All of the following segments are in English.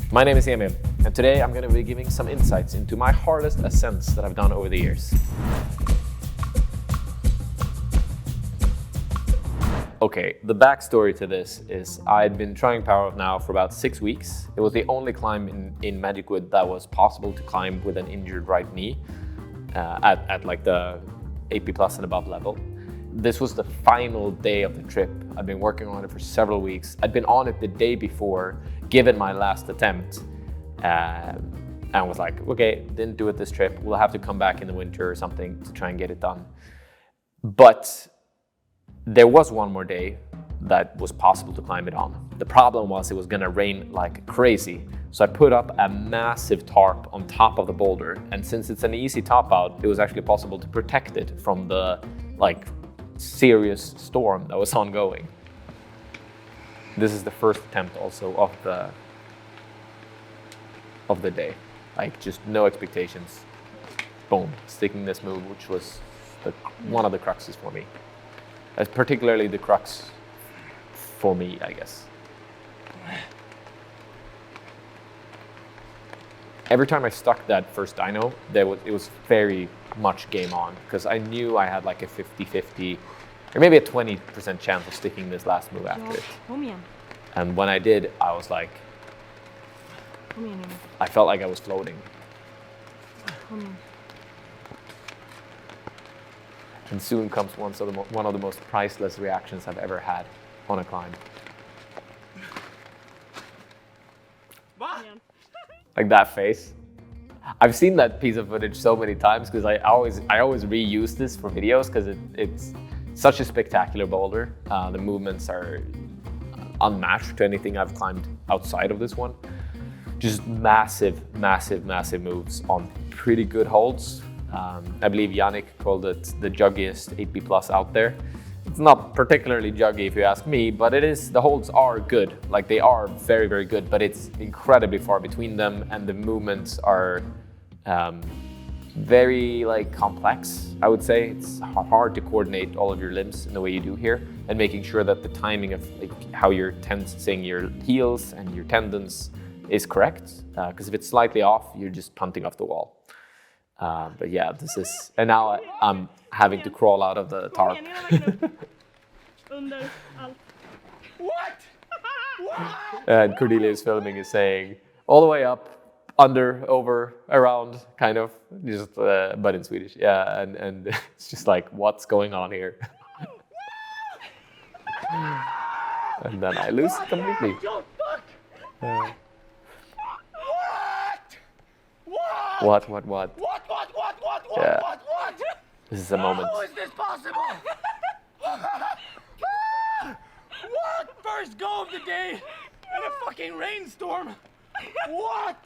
My name is Emil, and today I'm going to be giving some insights into my hardest ascents that I've done over the years. Okay, the backstory to this is I'd been trying Power Up now for about 6 weeks. It was the only climb in Magic Wood that was possible to climb with an injured right knee at like the AP plus and above level. This was the final day of the trip. I'd been working on it for several weeks. I'd been on it the day before, given my last attempt, and was like, okay, didn't do it this trip. We'll have to come back in the winter or something to try and get it done. But there was one more day that was possible to climb it on. The problem was it was gonna rain like crazy. So I put up a massive tarp on top of the boulder. And since it's an easy top out, it was actually possible to protect it from the serious storm that was ongoing. This is the first attempt also of the day. Like just no expectations. Boom, sticking this move, which was one of the cruxes for me. Particularly the crux for me, I guess. Every time I stuck that first dyno, it was very much game on, because I knew I had like a 50-50 or maybe a 20% chance of sticking this last move after it. And when I did, I was like, I felt like I was floating. And soon comes one of the most priceless reactions I've ever had on a climb. Like that face. I've seen that piece of footage so many times because I always reuse this for videos because it's such a spectacular boulder. The movements are unmatched to anything I've climbed outside of this one. Just massive, massive, massive moves on pretty good holds. I believe Yannick called it the juggiest 8B plus out there. It's not particularly juggy if you ask me, but the holds are good. Like they are very, very good, but it's incredibly far between them and the movements are very complex, I would say. It's hard to coordinate all of your limbs in the way you do here and making sure that the timing of how you're tensing your heels and your tendons is correct. Because if it's slightly off, you're just punting off the wall. But yeah, this is, and now I'm having to crawl out of the tarp. What? And Cordelia's filming is saying, all the way up, under, over, around, kind of, just, but in Swedish. Yeah, and it's just like, what's going on here? And then I lose it completely. What? Yeah. What? This is a moment. How is this possible? What? First go of the day in a fucking rainstorm. What?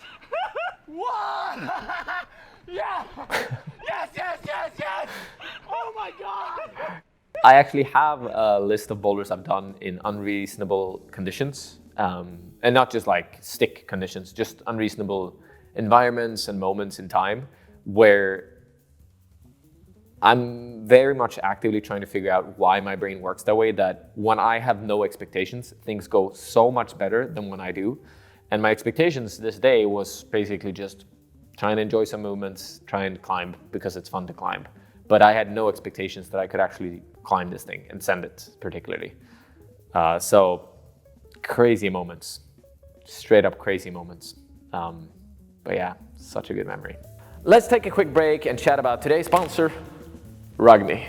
What? Yeah. Yes. Oh my God. I actually have a list of boulders I've done in unreasonable conditions. And not just like stick conditions, just unreasonable environments and moments in time where I'm very much actively trying to figure out why my brain works that way, that when I have no expectations, things go so much better than when I do. And my expectations this day was basically just try and enjoy some movements, try and climb because it's fun to climb. But I had no expectations that I could actually climb this thing and send it particularly. So crazy moments, straight up crazy moments. But yeah, such a good memory. Let's take a quick break and chat about today's sponsor, Rugby.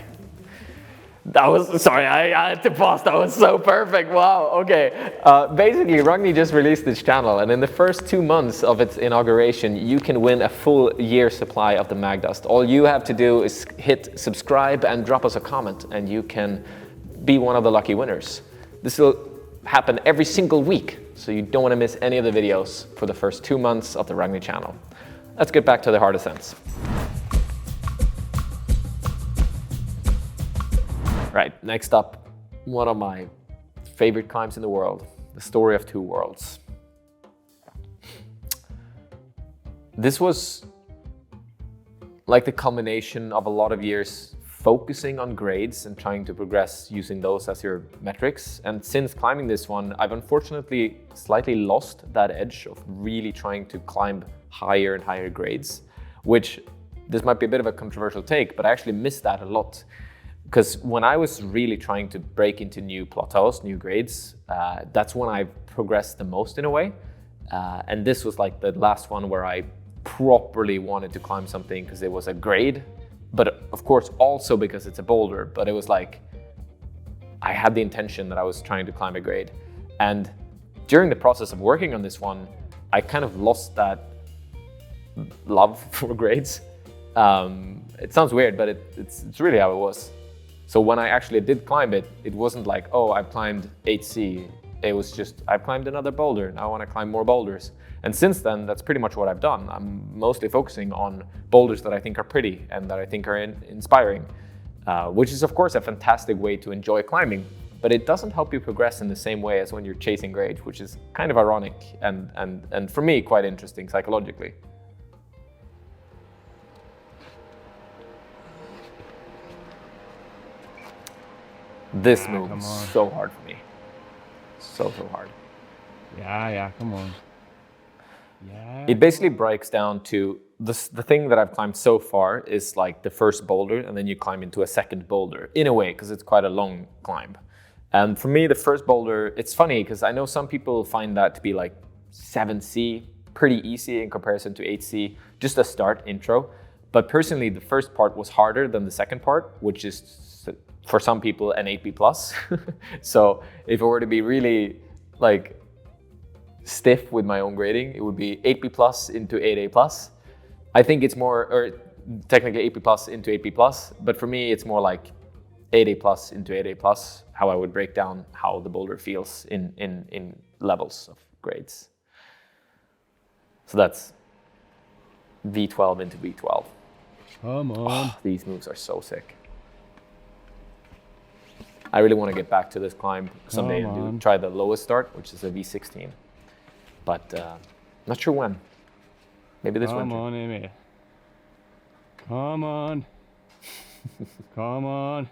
That was, sorry, I had to pause. That was so perfect. Wow, okay. Basically, Rugby just released this channel, and in the first 2 months of its inauguration, you can win a full year supply of the Magdust. All you have to do is hit subscribe and drop us a comment, and you can be one of the lucky winners. This will happen every single week, so you don't want to miss any of the videos for the first 2 months of the Rugby channel. Let's get back to the hard ascents. Right, next up, one of my favorite climbs in the world, the story of two worlds. This was like the culmination of a lot of years focusing on grades and trying to progress using those as your metrics. And since climbing this one, I've unfortunately slightly lost that edge of really trying to climb higher and higher grades, which this might be a bit of a controversial take, but I actually miss that a lot. Because when I was really trying to break into new plateaus, new grades, that's when I progressed the most in a way. And this was like the last one where I properly wanted to climb something because it was a grade, but of course also because it's a boulder. But it was like, I had the intention that I was trying to climb a grade. And during the process of working on this one, I kind of lost that love for grades. It sounds weird, but it's really how it was. So when I actually did climb it, it wasn't like, oh, I climbed 8C. It was just, I climbed another boulder. Now I want to climb more boulders. And since then, that's pretty much what I've done. I'm mostly focusing on boulders that I think are pretty and that I think are inspiring, which is of course a fantastic way to enjoy climbing, but it doesn't help you progress in the same way as when you're chasing grades, which is kind of ironic and for me, quite interesting psychologically. This move is so hard for me. So hard. Yeah, come on. Yeah. It basically breaks down to the thing that I've climbed so far is like the first boulder, and then you climb into a second boulder in a way, because it's quite a long climb. And for me, the first boulder, it's funny because I know some people find that to be like 7C, pretty easy in comparison to 8C, just a start intro. But personally, the first part was harder than the second part, which is for some people an 8B plus. So if it were to be really like stiff with my own grading, it would be 8B plus into 8A plus. I think it's more, or technically 8B plus into 8B plus, but for me it's more like 8A plus into 8A plus, how I would break down how the boulder feels in levels of grades. So that's V12 into V12. Come on. Oh, these moves are so sick. I really want to get back to this climb someday and try the lowest start, which is a V16. But not sure when. Maybe this winter. Come on, Emil. Come on. Come on.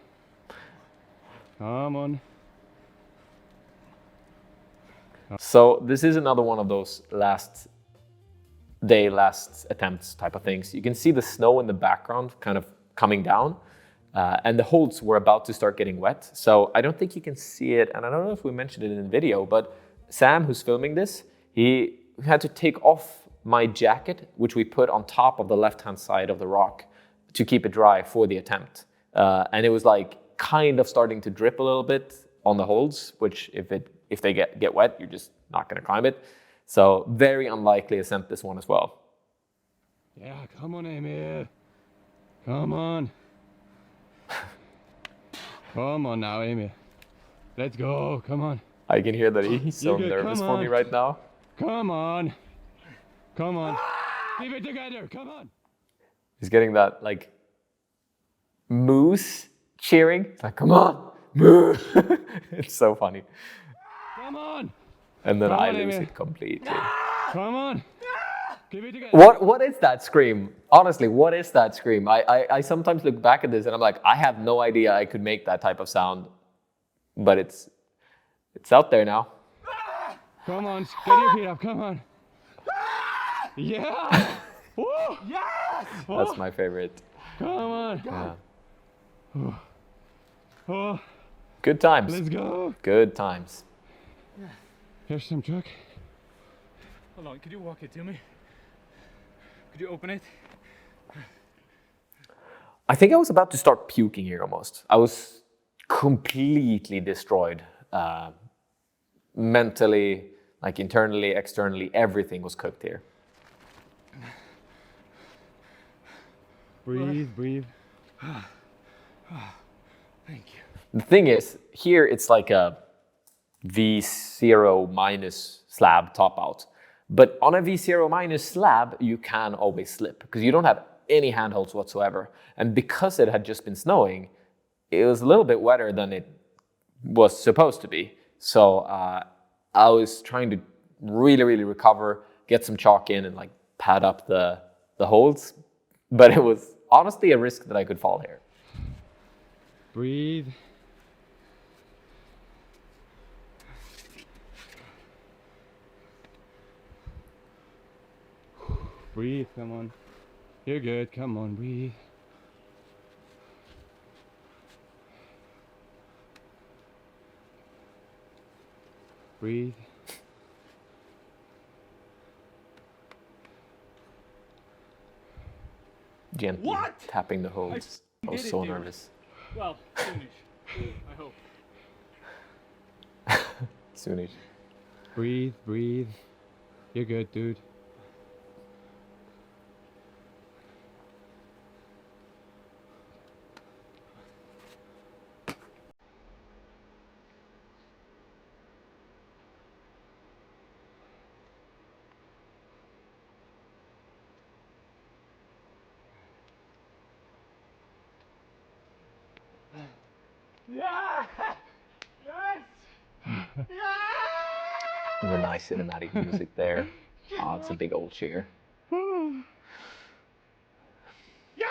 Come on. So this is another one of those last attempts type of things. You can see the snow in the background kind of coming down. And the holds were about to start getting wet. So I don't think you can see it. And I don't know if we mentioned it in the video, but Sam, who's filming this, he had to take off my jacket, which we put on top of the left-hand side of the rock to keep it dry for the attempt. And it was like kind of starting to drip a little bit on the holds, which if they get wet, you're just not going to climb it. So very unlikely ascent this one as well. Yeah, come on, Emil. Come on. Come on now, Emil. Let's go. Come on. I can hear that he's so nervous for me right now. Come on. Come on. Keep it together. Come on. He's getting that like moose cheering. It's like, come on, moose. It's so funny. Come on. And then Come I on, lose Emil. it completely. Come on. Keep it together. What is that scream? Honestly, what is that scream? I sometimes look back at this and I'm like, I have no idea I could make that type of sound, but it's out there now. Come on, get your feet up, come on. Yeah! Woo! Yes! That's my favorite. Come on. Yeah. Oh, Good times. let's go. Good times. Here's some truck. Hold on, could you walk it to me? Could you open it? I think I was about to start puking here almost. I was completely destroyed. Mentally, like internally, externally, everything was cooked here. Breathe, breathe. Thank you. The thing is, here it's like a V0 minus slab top out. But on a V0 minus slab, you can always slip because you don't have any handholds whatsoever. And because it had just been snowing, it was a little bit wetter than it was supposed to be. So I was trying to really recover, get some chalk in and like pad up the holds. But it was honestly a risk that I could fall here. Breathe. Breathe, come on. You're good, come on, breathe. Breathe. Gently tapping the holds. I was so nervous. Well, soonish. I hope. Soonish. Breathe, breathe. You're good, dude. Yeah! Yes! The nice cinematic music there. Oh, it's a big old chair. Yeah,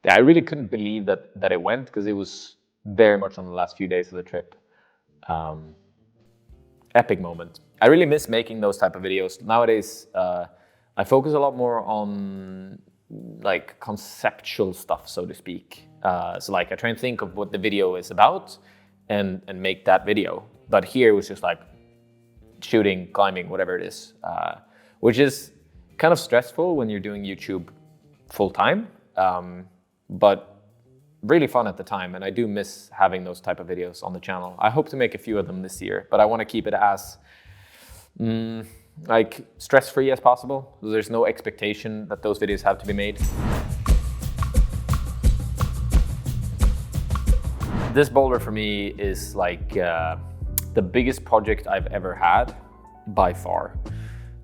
I really couldn't believe that it went, because it was very much on the last few days of the trip. Epic moment. I really miss making those type of videos. Nowadays, I focus a lot more on like conceptual stuff, so to speak. So like I try and think of what the video is about and make that video. But here it was just like shooting, climbing, whatever it is, which is kind of stressful when you're doing YouTube full time, but really fun at the time. And I do miss having those type of videos on the channel. I hope to make a few of them this year, but I want to keep it as like stress-free as possible. So there's no expectation that those videos have to be made. This boulder for me is like the biggest project I've ever had by far.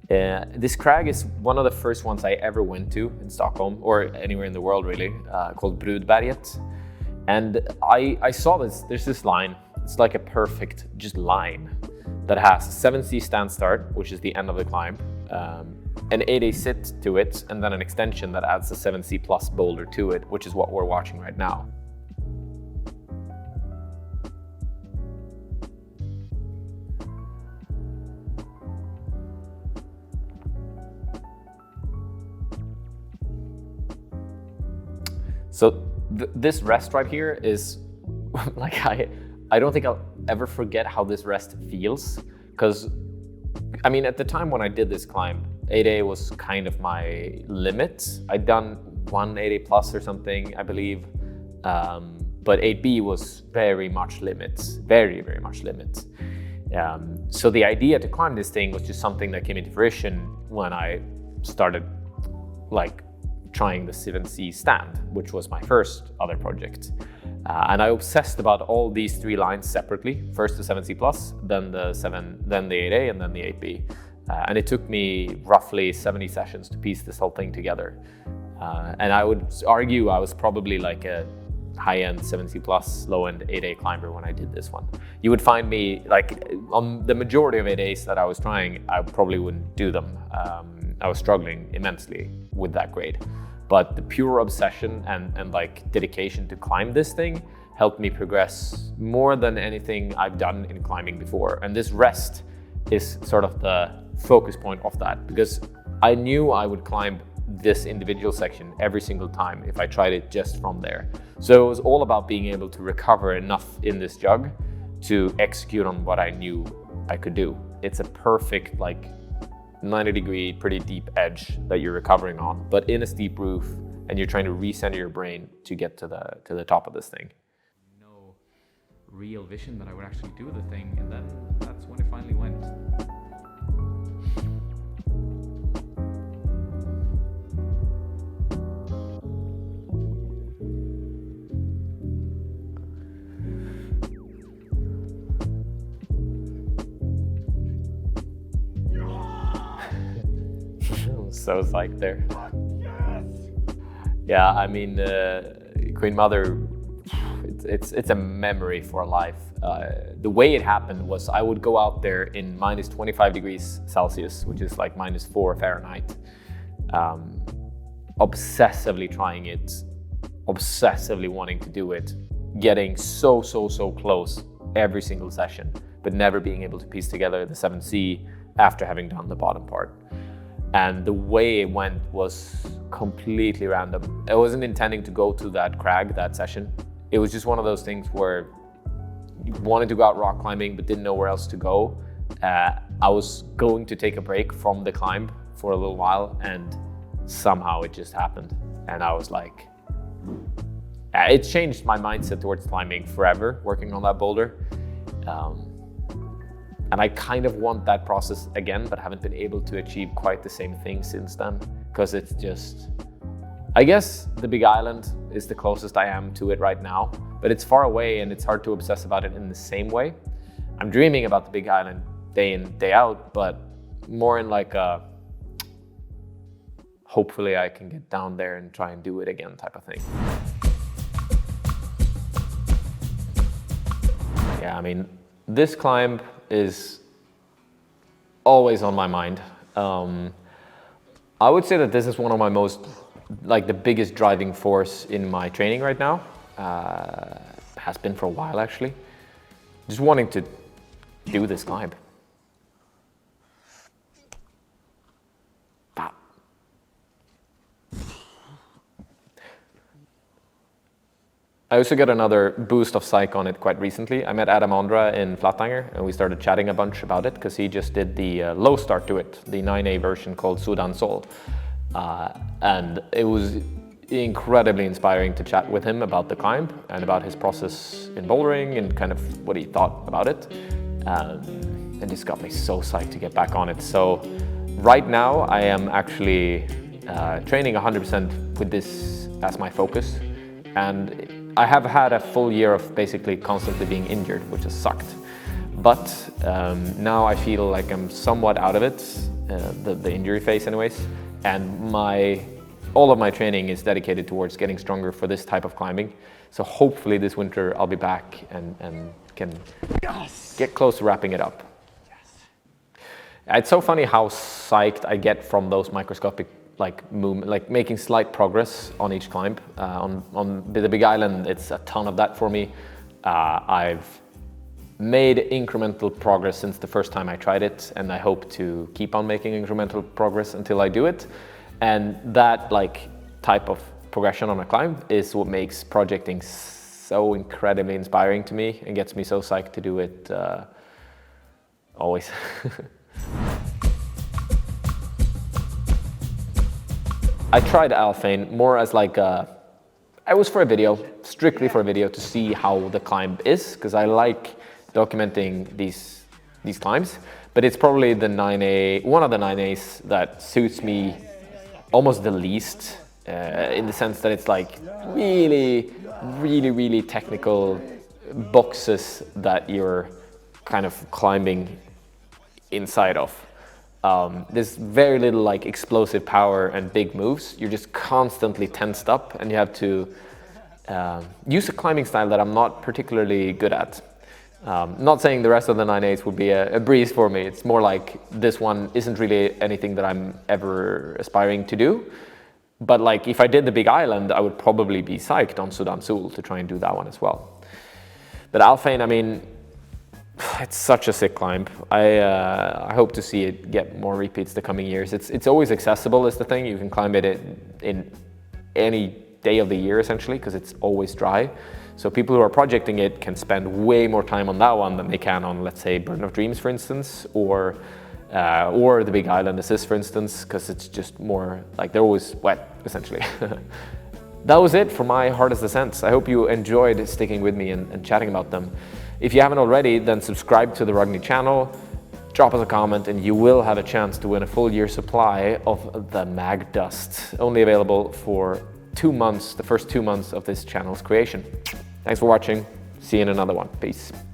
This crag is one of the first ones I ever went to in Stockholm, or anywhere in the world really, called Brudberget. And I saw this, there's this line, it's like a perfect just line that has 7C stand start, which is the end of the climb, an 8A sit to it, and then an extension that adds a 7C plus boulder to it, which is what we're watching right now. So this rest right here is like, I don't think I'll ever forget how this rest feels, because I mean, at the time when I did this climb, 8A was kind of my limit. I'd done one 8A plus or something, I believe, but 8B was very much limits, very, very much limits. So the idea to climb this thing was just something that came into fruition when I started like trying the 7C stand, which was my first other project. And I obsessed about all these three lines separately. First the 7C plus, then the 8A, and then the 8B. And it took me roughly 70 sessions to piece this whole thing together. And I would argue I was probably like a high-end 7C plus, low-end 8A climber when I did this one. You would find me like on the majority of 8As that I was trying, I probably wouldn't do them. I was struggling immensely with that grade. But the pure obsession and like dedication to climb this thing helped me progress more than anything I've done in climbing before. And this rest is sort of the focus point of that, because I knew I would climb this individual section every single time if I tried it just from there. So it was all about being able to recover enough in this jug to execute on what I knew I could do. It's a perfect like 90-degree, pretty deep edge that you're recovering on, but in a steep roof, and you're trying to recenter your brain to get to the top of this thing. No real vision that I would actually do the thing, and then that's when it finally went. So psyched there. Yeah, I mean, Queen Mother, it's a memory for life. The way it happened was I would go out there in minus 25 degrees Celsius, which is like minus 4 Fahrenheit. obsessively trying it, obsessively wanting to do it, getting so close every single session, but never being able to piece together the 7C after having done the bottom part. And the way it went was completely random. I wasn't intending to go to that crag that session. It was just one of those things where you wanted to go out rock climbing but didn't know where else to go. I was going to take a break from the climb for a little while, and somehow it just happened. And I was like, it changed my mindset towards climbing forever, working on that boulder. And I kind of want that process again, but haven't been able to achieve quite the same thing since then, because it's just, I guess the Big Island is the closest I am to it right now, but it's far away and it's hard to obsess about it in the same way. I'm dreaming about the Big Island day in, day out, but more in like a, hopefully I can get down there and try and do it again type of thing. Yeah, I mean, this climb is always on my mind. I would say that this is one of my most, like the biggest driving force in my training right now. Has been for a while actually. Just wanting to do this climb. I also got another boost of Psych on it quite recently. I met Adam Ondra in Flatanger and we started chatting a bunch about it because he just did the low start to it, the 9A version called Soudain Seul. And it was incredibly inspiring to chat with him about the climb and about his process in bouldering and kind of what he thought about it. And just got me so psyched to get back on it. So right now I am actually training 100% with this as my focus. And I have had a full year of basically constantly being injured, which has sucked. But now I feel like I'm somewhat out of it, the injury phase anyways. And all of my training is dedicated towards getting stronger for this type of climbing. So hopefully this winter I'll be back and can get close to wrapping it up. It's so funny how psyched I get from those microscopic movement, like making slight progress on each climb. On the Big Island, it's a ton of that for me. I've made incremental progress since the first time I tried it, and I hope to keep on making incremental progress until I do it. And that type of progression on a climb is what makes projecting so incredibly inspiring to me and gets me so psyched to do it always. I tried Alphane more as it was for a video, strictly for a video to see how the climb is, because I like documenting these climbs, but it's probably the 9A, one of the 9As that suits me almost the least, in the sense that it's like really technical boxes that you're kind of climbing inside of. There's very little explosive power and big moves. You're just constantly tensed up and you have to use a climbing style that I'm not particularly good at. Not saying the rest of the 9As would be a breeze for me. It's more like this one isn't really anything that I'm ever aspiring to do. But if I did the Big Island, I would probably be psyched on Soudain Seul to try and do that one as well. But Alphane, I mean, it's such a sick climb. I hope to see it get more repeats the coming years. It's always accessible is the thing. You can climb it in any day of the year essentially, because it's always dry. So people who are projecting it can spend way more time on that one than they can on, let's say, Burden of Dreams, for instance, or the Big Island Assist, for instance, because it's just more they're always wet essentially. That was it for my hardest ascents. I hope you enjoyed sticking with me and chatting about them. If you haven't already, then subscribe to the Rugny channel, drop us a comment, and you will have a chance to win a full year supply of the Mag Dust, only available for 2 months, the first 2 months of this channel's creation. Thanks for watching. See you in another one. Peace.